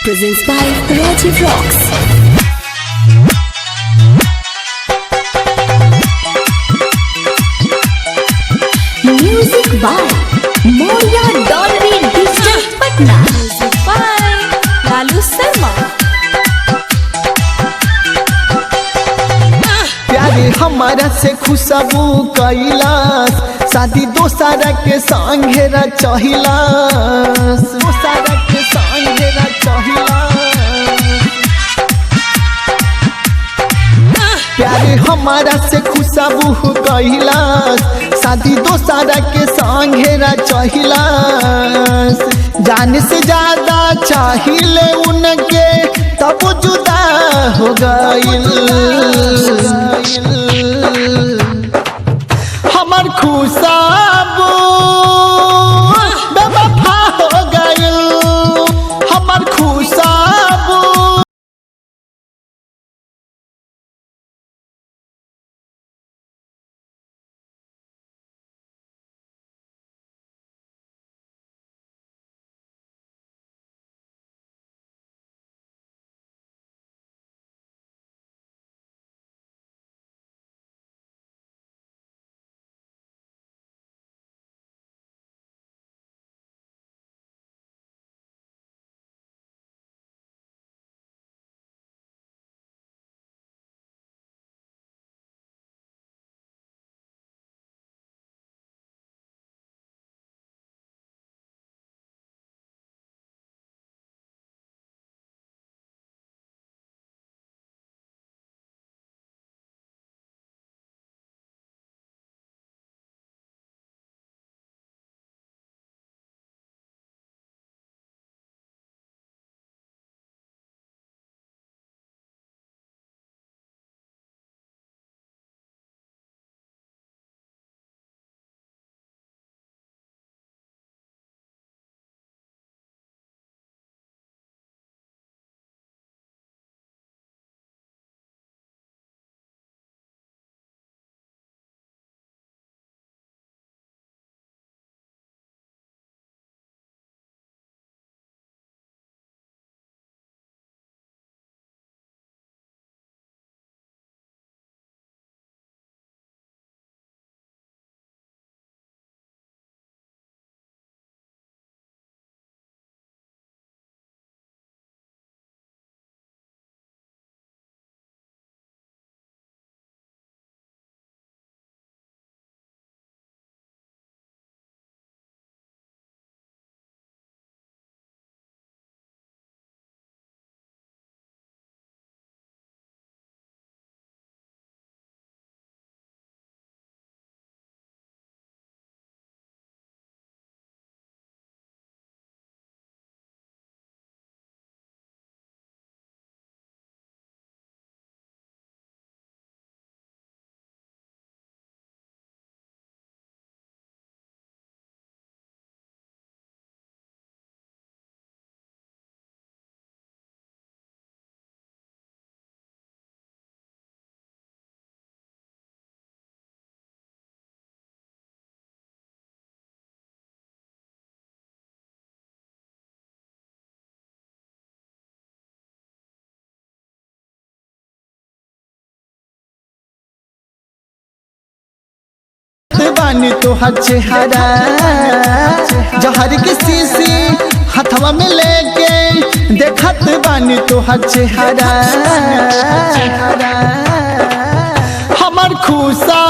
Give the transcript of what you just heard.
Presents by Raji Vlogs. Music by Moria Dolby Digital Patna. Music by Lalu Sharma. प्यारे हमारा से खुशबू कैलाश शादी दोसारा के संघेरा चहिलास दोसारा के संघेरा चहिलास प्यारे हमारा से खुशबू कैलाश शादी दोसारा के संघेरा चहिलास जान से ज्यादा चाहिए उनके तब जुदा हो गइल हमार खुशबू बेवफा हो गइल हमार खुशबू बानी तोहर चेहरा जहर के शीशी हथवा में लेके देखत बानी तोहर चेहरा हमार खुशा